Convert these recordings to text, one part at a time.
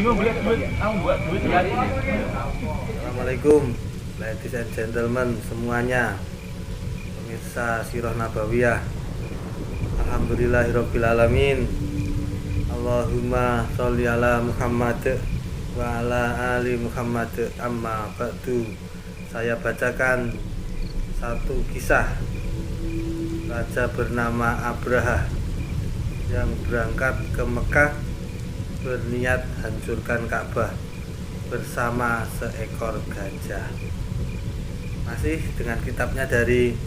Assalamualaikum ladies and gentlemen semuanya, pemirsa Sirah Nabawiyah. Alhamdulillahirrabbilalamin. Allahumma sholli ala Muhammad wa ala ali Muhammad. Amma ba'du. Saya bacakan satu kisah raja bernama Abraha yang berangkat ke Mekah berniat hancurkan Ka'bah bersama seekor gajah. Masih dengan kitabnya dari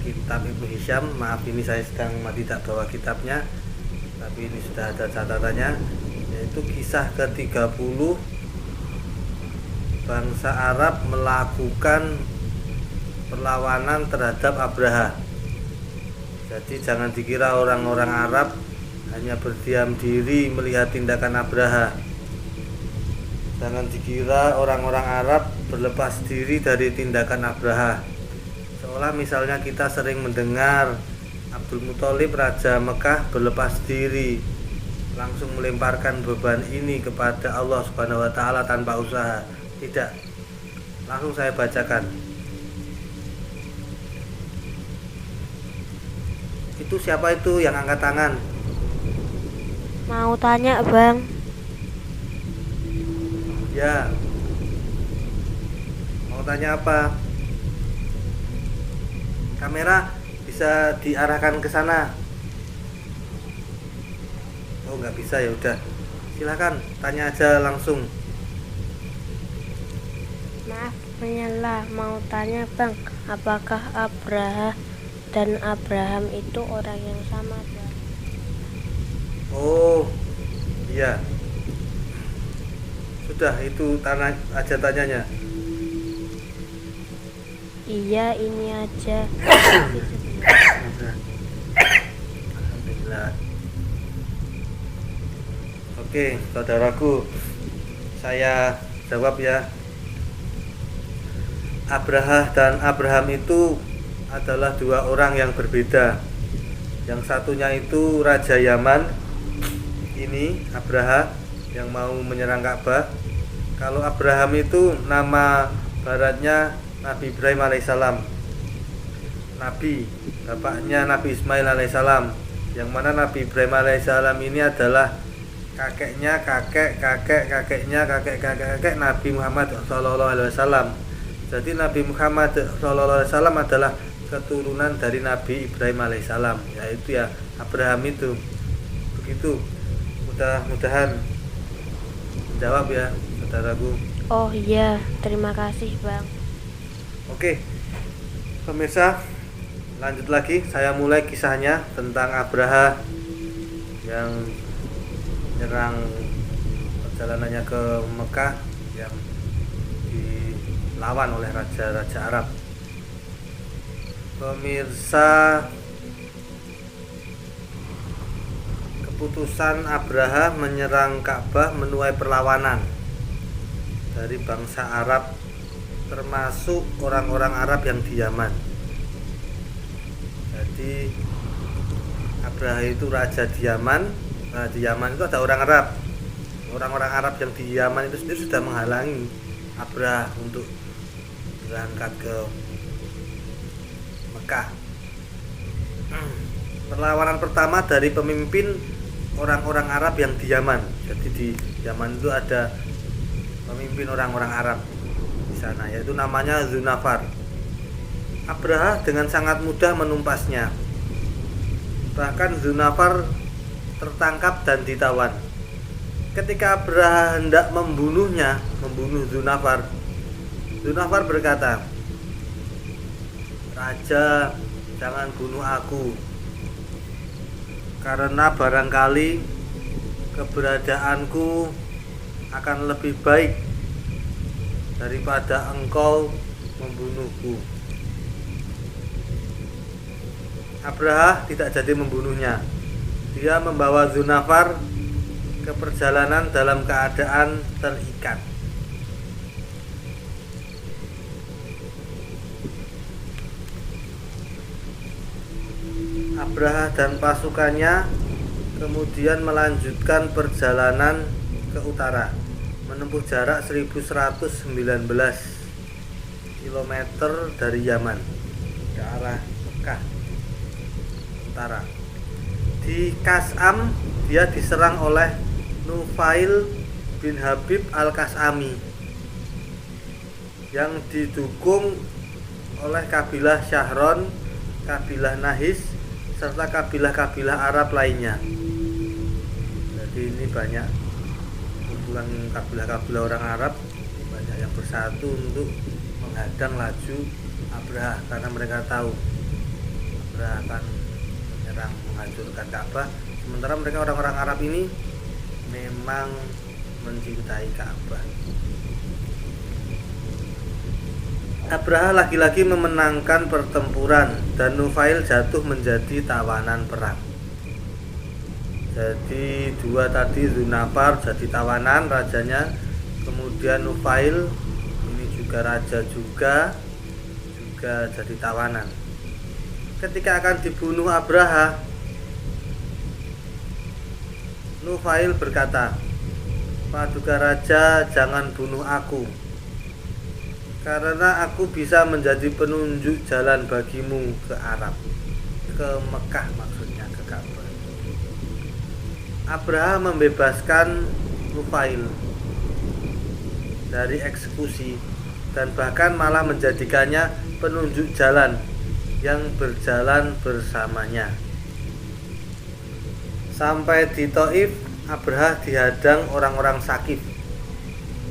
kitab Ibnu Hisham. Maaf, ini saya sedang tidak bawa kitabnya, tapi ini sudah ada catatannya, yaitu kisah ke-30 bangsa Arab melakukan perlawanan terhadap Abraha. Jadi jangan dikira orang-orang Arab hanya berdiam diri melihat tindakan Abraha. Jangan dikira orang-orang Arab berlepas diri dari tindakan Abraha. Seolah misalnya kita sering mendengar Abdul Muthalib Raja Mekah berlepas diri, langsung melemparkan beban ini kepada Allah Subhanahu wa Ta'ala tanpa usaha. Tidak. Langsung saya bacakan. Itu siapa itu yang angkat tangan? Mau tanya, Bang. Ya. Mau tanya apa? Kamera bisa diarahkan ke sana. Oh, nggak bisa, ya udah. Silakan tanya aja langsung. Maaf, menyela. Mau tanya, Bang, apakah Abraha dan Abraham itu orang yang sama, Bang? Oh, iya. Sudah, itu tanah aja tanyanya. Iya, ini aja. Alhamdulillah. Oke, saudaraku, saya jawab ya. Abraha dan Abraham itu adalah dua orang yang berbeda. Yang satunya itu Raja Yaman, ini Abraha yang mau menyerang Ka'bah. Kalau Abraham itu nama baratnya Nabi Ibrahim alaihissalam, Nabi, bapaknya Nabi Ismail alaihissalam. Yang mana Nabi Ibrahim alaihissalam ini adalah kakeknya kakek Nabi Muhammad SAW. Jadi Nabi Muhammad SAW adalah keturunan dari Nabi Ibrahim alaihissalam, yaitu ya Abraham itu. Begitu. Mudah-mudahan menjawab ya, saudaraku. Oh iya, terima kasih, Bang. Oke, pemirsa, lanjut lagi. Saya mulai kisahnya tentang Abraha yang menyerang perjalanannya ke Mekah yang dilawan oleh raja-raja Arab. Pemirsa, keputusan Abraha menyerang Ka'bah menuai perlawanan dari bangsa Arab, termasuk orang-orang Arab yang di Yaman. Jadi Abraha itu raja di Yaman. Nah, di Yaman itu ada orang Arab. Orang-orang Arab yang di Yaman itu sendiri sudah menghalangi Abraha untuk berangkat ke Mekah. Perlawanan pertama dari pemimpin orang-orang Arab yang di Yaman. Jadi di Yaman itu ada pemimpin orang-orang Arab di sana, yaitu namanya Zunafar. Abraha dengan sangat mudah menumpasnya. Bahkan Zunafar tertangkap dan ditawan. Ketika Abraha hendak membunuh Zunafar, Zunafar berkata, "Raja, jangan bunuh aku, karena barangkali keberadaanku akan lebih baik daripada engkau membunuhku." Abraha tidak jadi membunuhnya. Dia membawa Zunafar ke perjalanan dalam keadaan terikat. Abraha dan pasukannya kemudian melanjutkan perjalanan ke utara, menempuh jarak 1119 km dari Yaman ke arah Mekah utara. Di Kas'am dia diserang oleh Nufail bin Habib al-Kas'ami yang didukung oleh kabilah Syahron, kabilah Nahis, serta kabilah-kabilah Arab lainnya. Jadi ini banyak kumpulan kabilah-kabilah orang Arab, banyak yang bersatu untuk menghadang laju Abraha, karena mereka tahu Abraha akan menyerang, menghancurkan Ka'bah. Sementara mereka orang-orang Arab ini memang mencintai Ka'bah. Abraha lagi-lagi memenangkan pertempuran dan Nufail jatuh menjadi tawanan perang. Jadi dua tadi, Dzunafar jadi tawanan rajanya, kemudian Nufail ini juga raja juga jadi tawanan. Ketika akan dibunuh Abraha, Nufail berkata, "Paduka Raja, jangan bunuh aku, karena aku bisa menjadi penunjuk jalan bagimu ke Arab, ke Mekah maksudnya, ke Ka'bah." Abraha membebaskan Nufail dari eksekusi dan bahkan malah menjadikannya penunjuk jalan yang berjalan bersamanya. Sampai di Thaif, Abraha dihadang orang-orang Sakif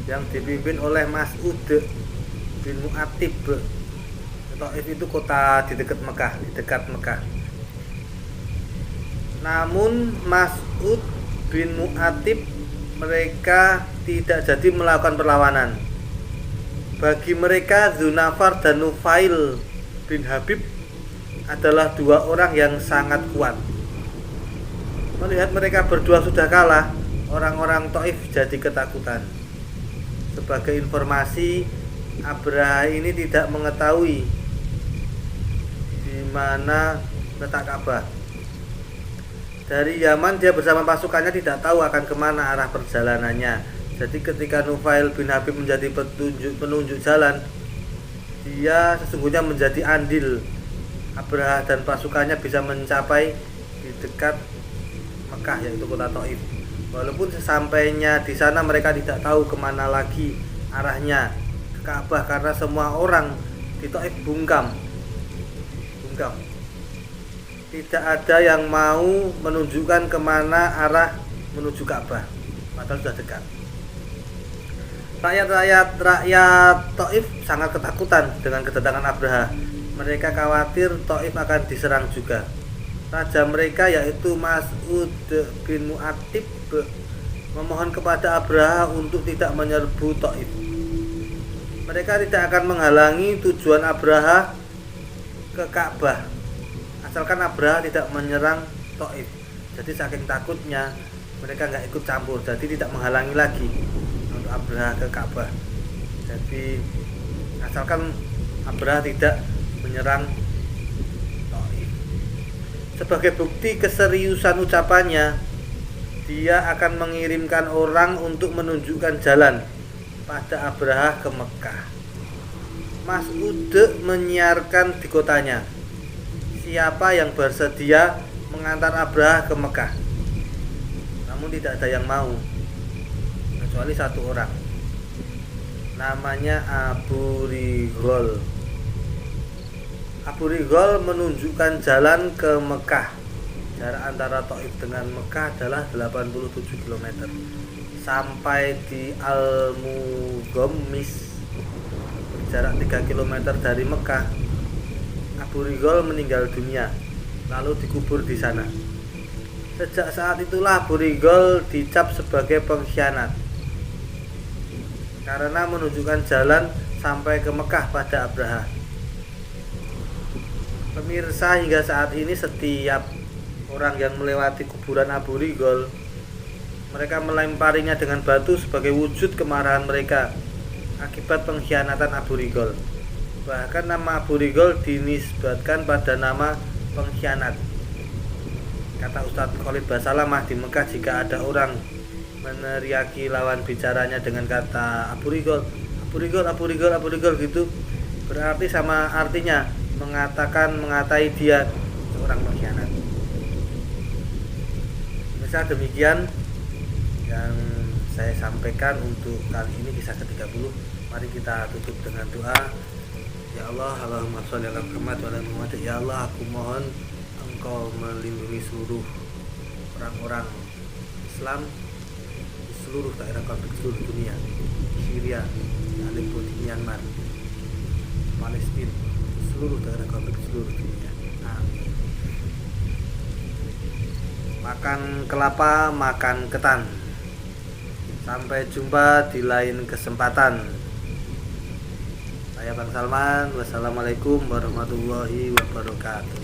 yang dipimpin oleh Mas'ud bin Mu'attib. Thaif itu kota di dekat Mekah, Namun Mas'ud bin Mu'attib mereka tidak jadi melakukan perlawanan. Bagi mereka Dzunafar dan Nufail bin Habib adalah dua orang yang sangat kuat. Melihat mereka berdua sudah kalah, orang-orang Thaif jadi ketakutan. Sebagai informasi, Abraha ini tidak mengetahui di mana letak Ka'bah. Dari Yaman dia bersama pasukannya tidak tahu akan kemana arah perjalanannya. Jadi ketika Nufail bin Habib menjadi penunjuk jalan, dia sesungguhnya menjadi andil Abraha dan pasukannya bisa mencapai di dekat Mekah, yaitu kota Thaif. Walaupun sesampainya di sana mereka tidak tahu kemana lagi arahnya ke Ka'bah, karena semua orang di Thaif bungkam. Tidak ada yang mau menunjukkan kemana arah menuju Ka'bah, padahal sudah dekat. Rakyat Thaif sangat ketakutan dengan kedatangan Abraha. Mereka khawatir Thaif akan diserang juga. Raja mereka yaitu Mas'ud bin Mu'attib memohon kepada Abraha untuk tidak menyerbu Thaif. Mereka tidak akan menghalangi tujuan Abraha ke Ka'bah, asalkan Abraha tidak menyerang Thaif. Jadi saking takutnya mereka nggak ikut campur, jadi tidak menghalangi lagi untuk Abraha ke Ka'bah. Jadi asalkan Abraha tidak menyerang Thaif. Sebagai bukti keseriusan ucapannya, dia akan mengirimkan orang untuk menunjukkan jalan pada Abraha ke Mekah. Mas'ud menyiarkan di kotanya, siapa yang bersedia mengantar Abraha ke Mekah. Namun tidak ada yang mau, kecuali satu orang, namanya Abu Righal. Abu Righal menunjukkan jalan ke Mekah. Jarak antara Thaif dengan Mekah adalah 87 km. Sampai di Al-Mughammis, berjarak 3 km dari Mekah, Abu Righal meninggal dunia, lalu dikubur di sana. Sejak saat itulah Abu Righal dicap sebagai pengkhianat karena menunjukkan jalan sampai ke Mekah pada Abraha. Pemirsa, hingga saat ini setiap orang yang melewati kuburan Abu Righal, mereka melemparinya dengan batu sebagai wujud kemarahan mereka akibat pengkhianatan Abu Righal. Bahkan nama Abu Righal dinisbatkan pada nama pengkhianat. Kata Ustadz Khalid Basalamah, di Mekah jika ada orang meneriaki lawan bicaranya dengan kata Abu Rigol, Abu Rigol, Abu Rigol, Abu Rigol gitu, berarti sama artinya mengatai dia seorang pengkhianat. Misal demikian yang saya sampaikan untuk kali ini, kisah ke-30. Mari kita tutup dengan doa. Ya Allah, Allahumma sholli ala Muhammad wa ala Muhammad. Ya Allah, aku mohon Engkau melindungi seluruh orang-orang Islam di seluruh daerah konflik seluruh dunia, Syria, Aleppo, Myanmar, Palestina, seluruh daerah konflik seluruh dunia. Amin. Makan kelapa, makan ketan. Sampai jumpa di lain kesempatan. Saya Bang Salman. Wassalamualaikum warahmatullahi wabarakatuh.